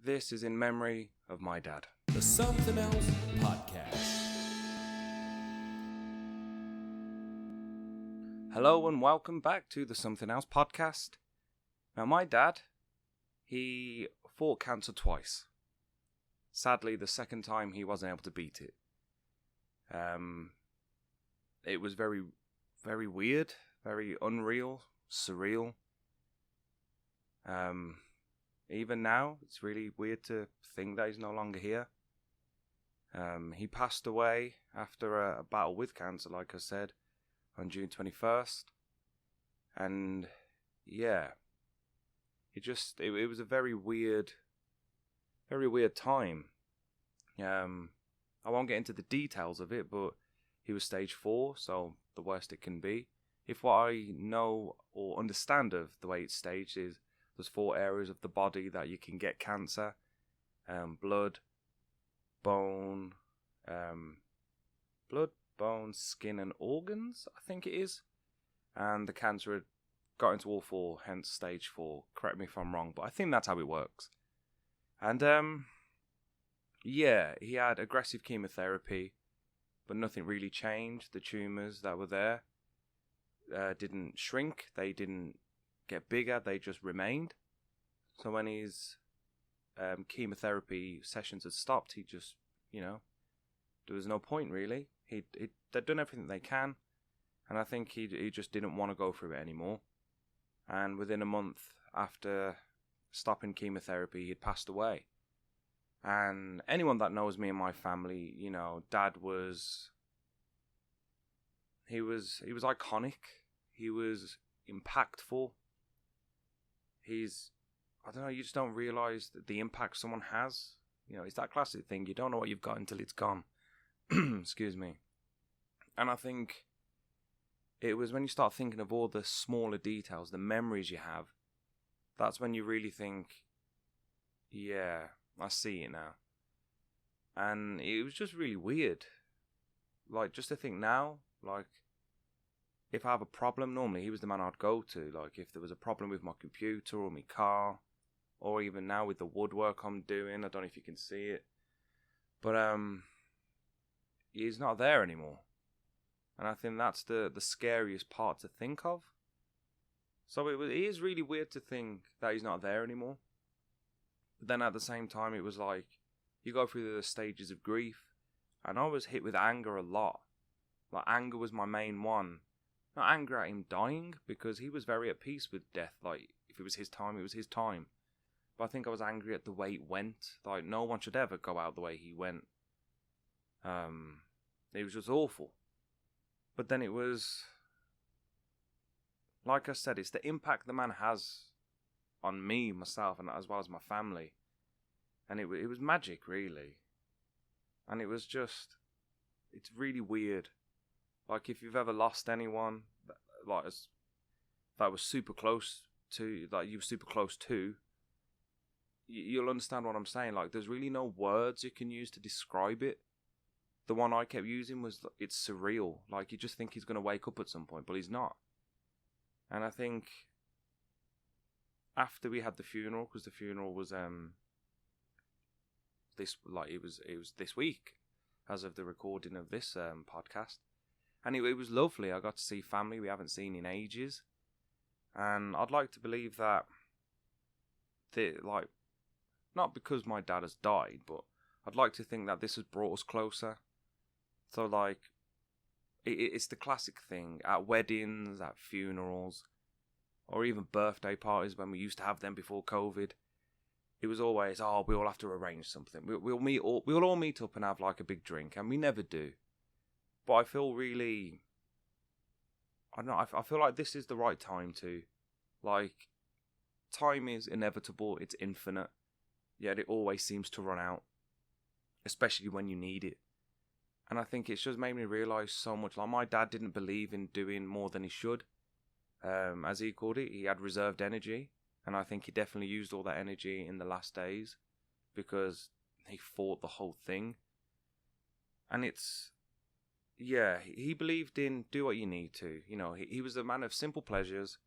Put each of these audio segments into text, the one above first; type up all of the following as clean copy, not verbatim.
This is in memory of my dad. The Something Else Podcast. Hello and welcome back to the Something Else Podcast. Now, my dad, he fought cancer twice. Sadly, the second time he wasn't able to beat it. It was very, very weird, very unreal, surreal. Even now, it's really weird to think that he's no longer here. He passed away after a battle with cancer, like I said, on June 21st. And yeah, it was a very weird time. I won't get into the details of it, but he was stage 4, so the worst it can be. If what I know or understand of the way it's staged is there's 4 areas of the body that you can get cancer. Blood, bone, skin and organs, I think it is. And the cancer had got into all 4, hence stage 4. Correct me if I'm wrong, but I think that's how it works. And yeah, he had aggressive chemotherapy, but nothing really changed. The tumours that were there didn't shrink, they didn't get bigger, they just remained. So when his chemotherapy sessions had stopped, he just, there was no point really. They'd done everything they can, and I think he just didn't want to go through it anymore. And within a month after stopping chemotherapy, he'd passed away. And anyone that knows me and my family, Dad was... He was iconic. He was impactful. I don't know, you just don't realise the impact someone has. It's that classic thing, you don't know what you've got until it's gone. Excuse me. And I think it was when you start thinking of all the smaller details, the memories you have, that's when you really think, yeah, I see it now. And it was just really weird. Like, just to think now, like, if I have a problem, normally he was the man I'd go to. Like, if there was a problem with my computer or my car, or even now with the woodwork I'm doing, I don't know if you can see it. But, he's not there anymore. And I think that's the scariest part to think of. So it is really weird to think that he's not there anymore. But then at the same time, it was like, you go through the stages of grief, and I was hit with anger a lot. Like, anger was my main one. Not anger at him dying, because he was very at peace with death. Like, if it was his time, it was his time. But I think I was angry at the way it went. Like, no one should ever go out the way he went. It was just awful. But then it was... Like I said, it's the impact the man has on me, myself, and as well as my family. And it was magic, really. And it was just... It's really weird. Like, if you've ever lost anyone, like, that was super close to, like, you were super close to, you'll understand what I'm saying. Like, there's really no words you can use to describe it. The one I kept using was, it's surreal. Like, you just think he's going to wake up at some point, but he's not. And I think, after we had the funeral, because the funeral was, it was this week, as of the recording of this podcast. And it was lovely. I got to see family we haven't seen in ages. And I'd like to believe that, not because my dad has died, but I'd like to think that this has brought us closer. So, like, it's the classic thing at weddings, at funerals, or even birthday parties when we used to have them before COVID. It was always, we all have to arrange something. We'll all meet up and have, like, a big drink, and we never do. But I feel really... I don't know, I feel like this is the right time to... Like, time is inevitable, it's infinite, yet it always seems to run out. Especially when you need it. And I think it's just made me realise so much. Like, my dad didn't believe in doing more than he should. As he called it, he had reserved energy. And I think he definitely used all that energy in the last days. Because he fought the whole thing. And it's... Yeah, he believed in do what you need to. He was a man of simple pleasures.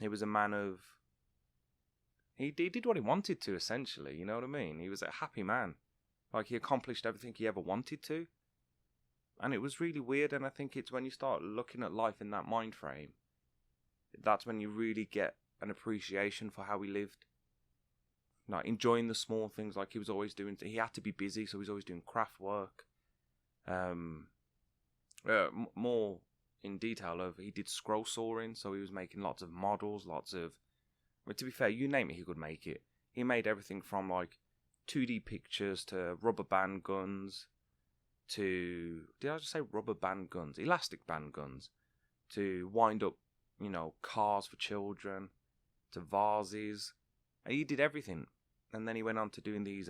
He was a man of He did what he wanted to, essentially, you know what I mean? He was a happy man. Like, he accomplished everything he ever wanted to. And it was really weird, and I think it's when you start looking at life in that mind frame, that's when you really get an appreciation for how he lived. Like, enjoying the small things, like he was always doing. He had to be busy, so he was always doing craft work. More in detail, he did scroll sawing, so he was making lots of models, but to be fair, you name it, he could make it. He made everything from, like, 2D pictures to rubber band guns to... Did I just say rubber band guns? Elastic band guns. To wind up, cars for children. To vases. And he did everything. And then he went on to doing these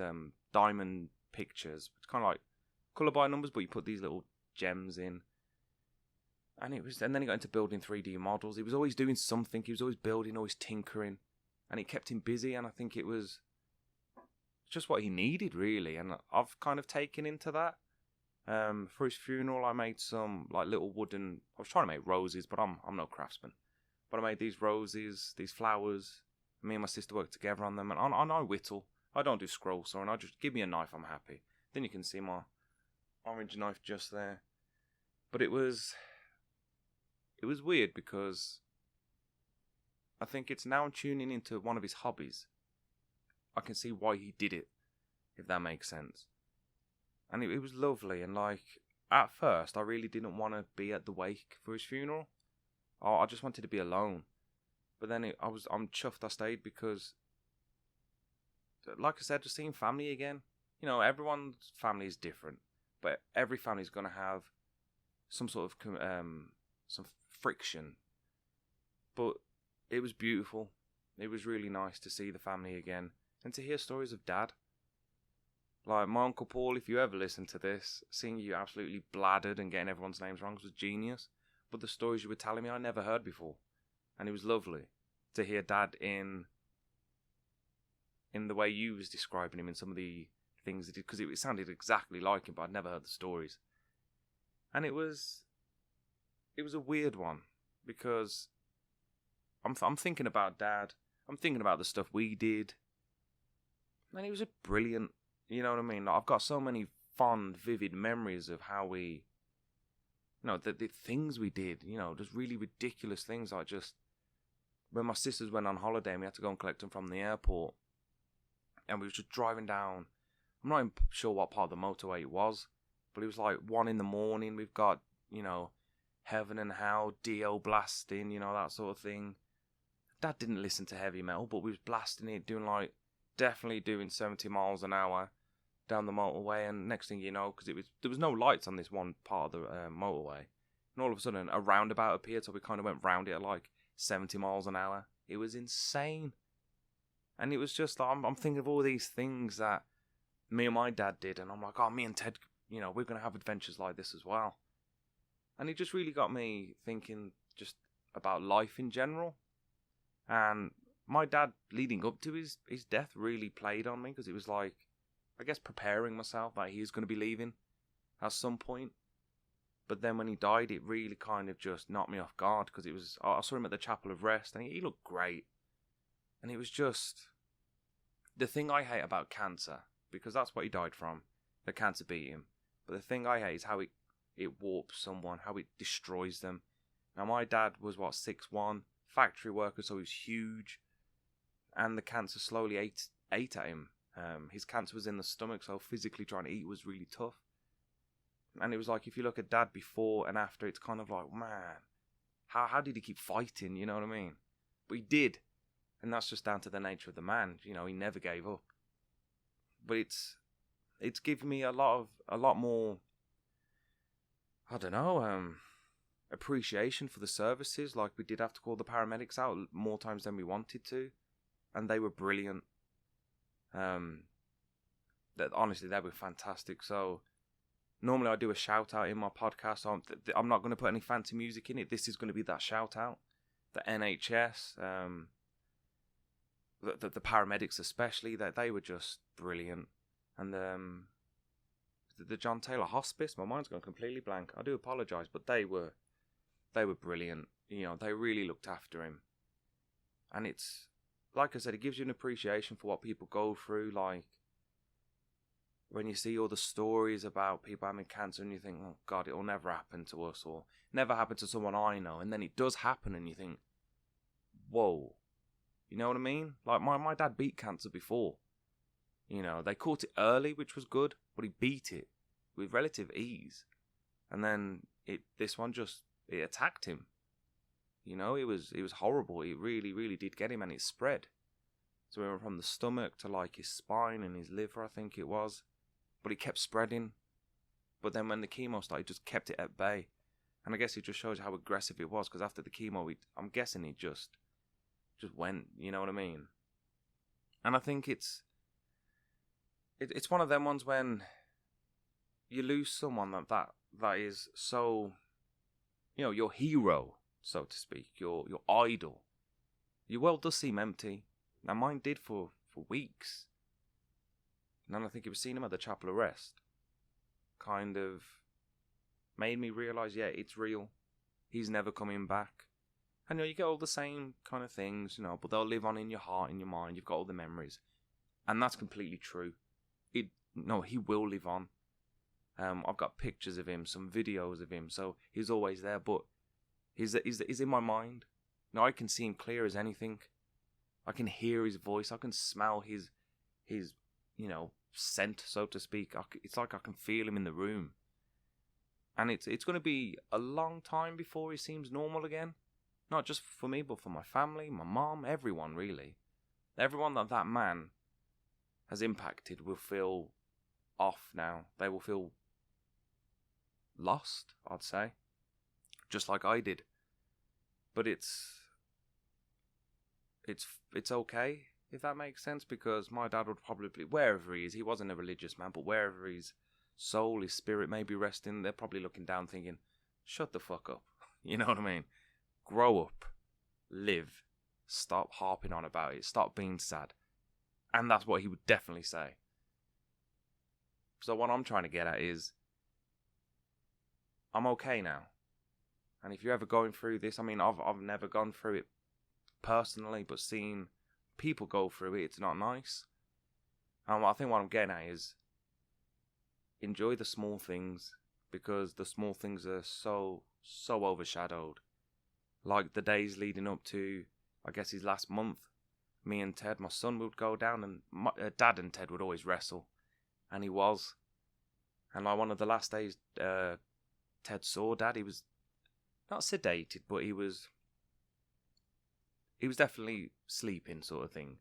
diamond pictures. It's kind of like colour by numbers, but you put these little gems in. And then he got into building 3D models. He was always doing something. He was always building, always tinkering. And it kept him busy, and I think it was just what he needed, really. And I've kind of taken into that. For his funeral, I made some like little wooden... I was trying to make roses, but I'm no craftsman. But I made these roses, these flowers. Me and my sister worked together on them. And I whittle. I don't do scroll sawing. I just give me a knife, I'm happy. Then you can see my orange knife just there. But it was weird because I think it's now tuning into one of his hobbies. I can see why he did it, if that makes sense. And it was lovely. And like, at first, I really didn't want to be at the wake for his funeral. I just wanted to be alone. But then I'm chuffed I stayed because, like I said, just seeing family again. Everyone's family is different, but every family is going to have some sort of some friction. But it was beautiful. It was really nice to see the family again and to hear stories of Dad. Like, my Uncle Paul, if you ever listen to this, seeing you absolutely bladdered and getting everyone's names wrong was genius. But the stories you were telling me, I never heard before. And it was lovely to hear Dad in the way you was describing him in some of the things he did, because it sounded exactly like him, but I'd never heard the stories. And it was a weird one, because I'm thinking about Dad, I'm thinking about the stuff we did, and it was a brilliant, you know what I mean? Like, I've got so many fond, vivid memories of how we, the things we did, just really ridiculous things, like just, when my sisters went on holiday and we had to go and collect them from the airport, and we were just driving down, I'm not even sure what part of the motorway it was, but it was like 1 a.m, we've got, Heaven and Hell, Dio blasting, that sort of thing. Dad didn't listen to heavy metal, but we was blasting it, definitely doing 70 miles an hour down the motorway, and next thing you know, because there was no lights on this one part of the motorway, and all of a sudden a roundabout appeared, so we kind of went round it at like 70 miles an hour. It was insane. And it was just, I'm thinking of all these things that me and my dad did, and I'm like, oh, me and Ted, we're going to have adventures like this as well. And it just really got me thinking just about life in general. And my dad, leading up to his death, really played on me, because it was like, I guess, preparing myself that he is going to be leaving at some point. But then when he died, it really kind of just knocked me off guard, because I saw him at the Chapel of Rest, and he looked great. And it was just the thing I hate about cancer, because that's what he died from. The cancer beat him. But the thing I hate is how it warps someone, how it destroys them. Now, my dad was, 6'1", factory worker, so he was huge. And the cancer slowly ate at him. His cancer was in the stomach, so physically trying to eat was really tough. And it was like, if you look at Dad before and after, it's kind of like, man, how did he keep fighting, you know what I mean? But he did. And that's just down to the nature of the man. He never gave up. But it's given me a lot more, I don't know, appreciation for the services. Like, we did have to call the paramedics out more times than we wanted to, and they were brilliant. Honestly, they were fantastic. So normally I do a shout out in my podcast. I'm not going to put any fancy music in it. This is going to be that shout out. The NHS, the paramedics especially, that they were just brilliant. And the John Taylor Hospice, my mind's gone completely blank. I do apologise, but they were brilliant. They really looked after him. And it's like I said, it gives you an appreciation for what people go through. Like, when you see all the stories about people having cancer and you think, oh God, it'll never happen to us, or never happen to someone I know. And then it does happen and you think, whoa, you know what I mean? Like, my dad beat cancer before. You know, they caught it early, which was good, but he beat it with relative ease. And then this one it attacked him. You know, it was horrible. It really, really did get him, and it spread. So it went from the stomach to like his spine and his liver, I think it was. But it kept spreading. But then when the chemo started, it just kept it at bay. And I guess it just shows how aggressive it was, because after the chemo, I'm guessing it just went, you know what I mean? And I think it's one of them ones when you lose someone that is so, you know, your hero, so to speak, your idol. Your world does seem empty. Now mine did for weeks. And then I think it was seeing him at the Chapel of Rest kind of made me realise, yeah, it's real. He's never coming back. And you know, you get all the same kind of things, you know, but they'll live on in your heart, in your mind. You've got all the memories. And that's completely true. No, he will live on. I've got pictures of him, some videos of him, so he's always there, but he's in my mind. Now I can see him clear as anything. I can hear his voice. I can smell his you know, scent, so to speak. It's like I can feel him in the room. And it's going to be a long time before he seems normal again. Not just for me, but for my family, my mom, everyone, really. Everyone that man has impacted will feel off now. They will feel lost, I'd say. Just like I did. But it's okay, if that makes sense, because my dad would probably, wherever he is, he wasn't a religious man, but wherever his soul, his spirit may be resting, they're probably looking down thinking, shut the fuck up. You know what I mean? Grow up. Live. Stop harping on about it. Stop being sad. And that's what he would definitely say. So what I'm trying to get at is, I'm okay now. And if you're ever going through this, I mean, I've never gone through it personally, but seeing people go through it, it's not nice. And I think what I'm getting at is, enjoy the small things, because the small things are so overshadowed. Like the days leading up to, I guess, his last month, me and Ted, my son, would go down, and my Dad and Ted would always wrestle. And he was. And like one of the last days Ted saw Dad, he was not sedated, but he was definitely sleeping, sort of thing.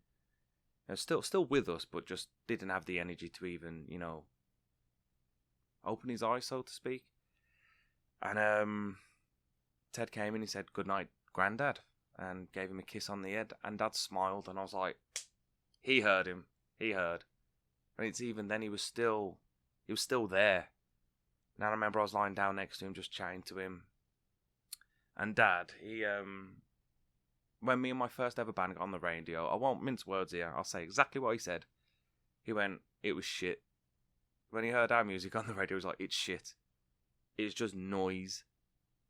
You know, still with us, but just didn't have the energy to even, you know, open his eyes, so to speak. And Ted came and he said, "Good night, Grandad," and gave him a kiss on the head. And Dad smiled, and I was like, he heard him. He heard. And it's even then he was still there. And I remember I was lying down next to him, just chatting to him. And Dad, he when me and my first ever band got on the radio, I won't mince words here, I'll say exactly what he said. He went, "It was shit." When he heard our music on the radio, he was like, "It's shit. It's just noise."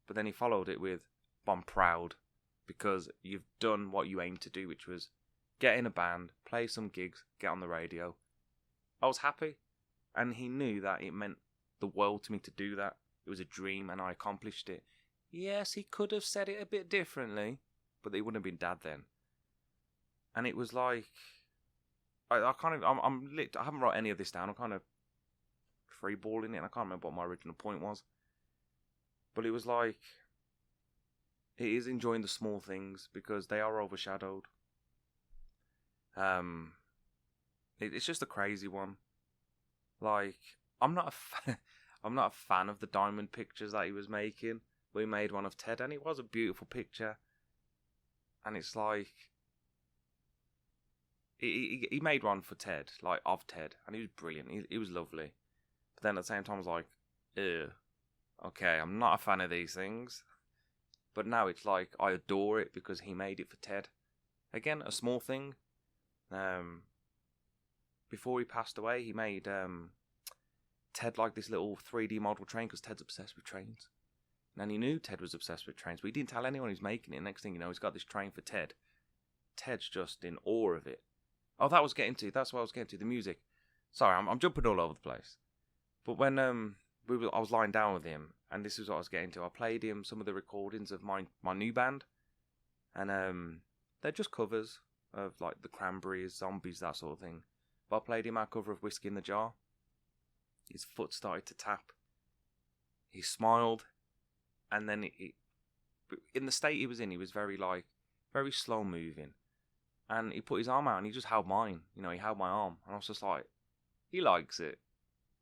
But then he followed it with, "But I'm proud, because you've done what you aimed to do, which was get in a band, play some gigs, get on the radio." I was happy, and he knew that it meant the world to me to do that. It was a dream, and I accomplished it. Yes, he could have said it a bit differently, but he wouldn't have been Dad then. And it was like, I haven't wrote any of this down. I'm kind of freeballing it, and I can't remember what my original point was. But it was like, it is enjoying the small things, because they are overshadowed. It's just a crazy one. Like, I'm not a fan of the diamond pictures that he was making. We made one of Ted, and it was a beautiful picture. And it's like, he made one for Ted, like of Ted, and he was brilliant. He was lovely. But then at the same time, I was like, ew. Okay, I'm not a fan of these things. But now it's like, I adore it because he made it for Ted. Again, a small thing. Before he passed away, he made Ted like this little 3D model train, because Ted's obsessed with trains. And he knew Ted was obsessed with trains, but he didn't tell anyone he was making it. Next thing you know, he's got this train for Ted. Ted's just in awe of it. Oh, that's what I was getting to, the music. Sorry, I'm jumping all over the place. But when I was lying down with him, and this is what I was getting to, I played him some of the recordings of my new band, and they're just covers of like the Cranberries, Zombies, that sort of thing. But I played him our cover of Whiskey in the Jar. His foot started to tap. He smiled, and then in the state he was in, he was very slow moving, and he put his arm out and he just held mine. You know, he held my arm, and I was just like, he likes it.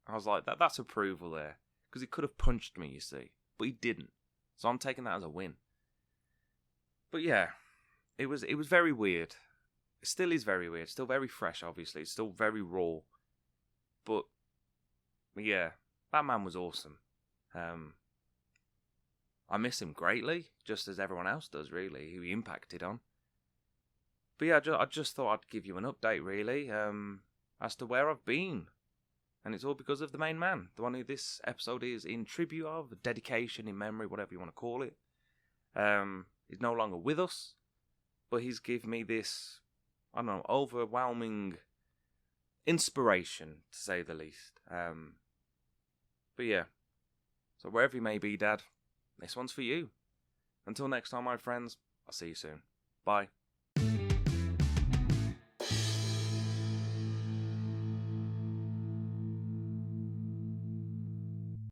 I was like, that's approval there, because he could have punched me, you see, but he didn't. So I'm taking that as a win. But yeah, it was very weird. It still is very weird. Still very fresh, obviously. It's still very raw. But yeah, that man was awesome. I miss him greatly, just as everyone else does, really, who he impacted on. But yeah, I just thought I'd give you an update, really, as to where I've been. And it's all because of the main man, the one who this episode is in tribute of, dedication, in memory, whatever you want to call it. He's no longer with us, but he's given me this, I don't know, overwhelming inspiration, to say the least. But yeah, so wherever you may be, Dad, this one's for you. Until next time, my friends, I'll see you soon. Bye.